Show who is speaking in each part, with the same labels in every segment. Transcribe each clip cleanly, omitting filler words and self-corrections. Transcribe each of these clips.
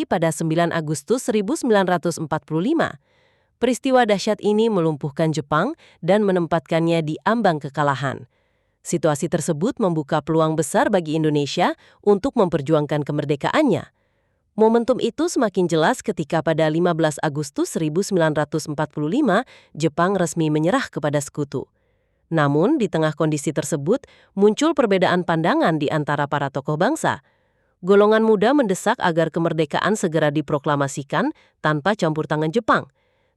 Speaker 1: pada 9 Agustus 1945. Peristiwa dahsyat ini melumpuhkan Jepang dan menempatkannya di ambang kekalahan. Situasi tersebut membuka peluang besar bagi Indonesia untuk memperjuangkan kemerdekaannya. Momentum itu semakin jelas ketika pada 15 Agustus 1945 Jepang resmi menyerah kepada sekutu. Namun, di tengah kondisi tersebut, muncul perbedaan pandangan di antara para tokoh bangsa. Golongan muda mendesak agar kemerdekaan segera diproklamasikan tanpa campur tangan Jepang.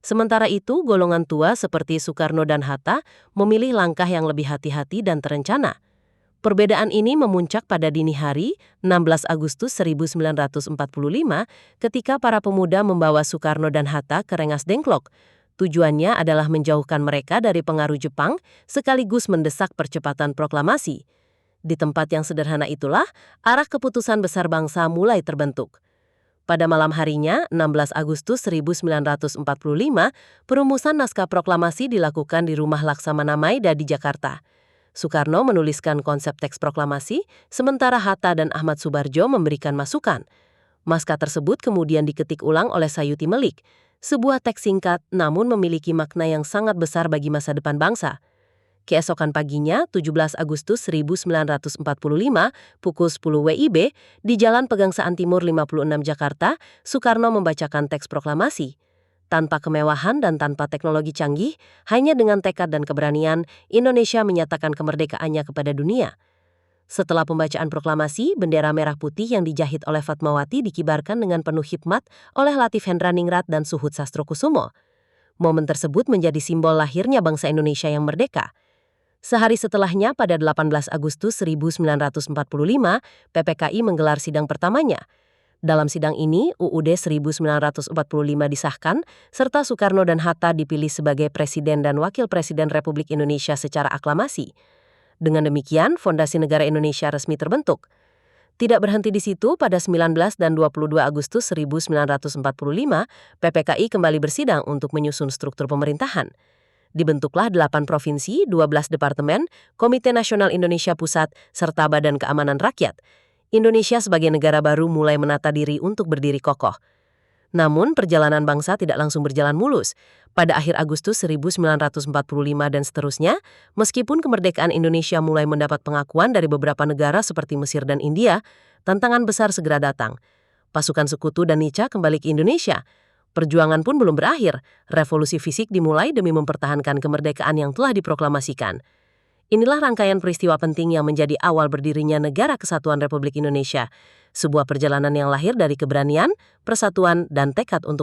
Speaker 1: Sementara itu, golongan tua seperti Soekarno dan Hatta memilih langkah yang lebih hati-hati dan terencana. Perbedaan ini memuncak pada dini hari, 16 Agustus 1945, ketika para pemuda membawa Soekarno dan Hatta ke Rengas Dengklok. Tujuannya adalah menjauhkan mereka dari pengaruh Jepang, sekaligus mendesak percepatan proklamasi. Di tempat yang sederhana itulah, arah keputusan besar bangsa mulai terbentuk. Pada malam harinya, 16 Agustus 1945, perumusan naskah proklamasi dilakukan di Rumah Laksamana Maida di Jakarta. Soekarno menuliskan konsep teks proklamasi, sementara Hatta dan Ahmad Subarjo memberikan masukan. Naskah tersebut kemudian diketik ulang oleh Sayuti Melik, sebuah teks singkat namun memiliki makna yang sangat besar bagi masa depan bangsa. Keesokan paginya, 17 Agustus 1945, pukul 10 WIB, di Jalan Pegangsaan Timur 56 Jakarta, Soekarno membacakan teks proklamasi. Tanpa kemewahan dan tanpa teknologi canggih, hanya dengan tekad dan keberanian, Indonesia menyatakan kemerdekaannya kepada dunia. Setelah pembacaan proklamasi, bendera merah putih yang dijahit oleh Fatmawati dikibarkan dengan penuh hikmat oleh Latif Hendraningrat dan Suhut Sastrokusumo. Momen tersebut menjadi simbol lahirnya bangsa Indonesia yang merdeka. Sehari setelahnya, pada 18 Agustus 1945, PPKI menggelar sidang pertamanya. Dalam sidang ini, UUD 1945 disahkan, serta Soekarno dan Hatta dipilih sebagai Presiden dan Wakil Presiden Republik Indonesia secara aklamasi. Dengan demikian, Fondasi Negara Indonesia resmi terbentuk. Tidak berhenti di situ, pada 19 dan 22 Agustus 1945, PPKI kembali bersidang untuk menyusun struktur pemerintahan. Dibentuklah 8 provinsi, 12 departemen, Komite Nasional Indonesia Pusat, serta Badan Keamanan Rakyat. Indonesia sebagai negara baru mulai menata diri untuk berdiri kokoh. Namun, perjalanan bangsa tidak langsung berjalan mulus. Pada akhir Agustus 1945 dan seterusnya, meskipun kemerdekaan Indonesia mulai mendapat pengakuan dari beberapa negara seperti Mesir dan India, tantangan besar segera datang. Pasukan sekutu dan Nica kembali ke Indonesia. Perjuangan pun belum berakhir. Revolusi fisik dimulai demi mempertahankan kemerdekaan yang telah diproklamasikan. Inilah rangkaian peristiwa penting yang menjadi awal berdirinya Negara Kesatuan Republik Indonesia. Sebuah perjalanan yang lahir dari keberanian, persatuan, dan tekad untuk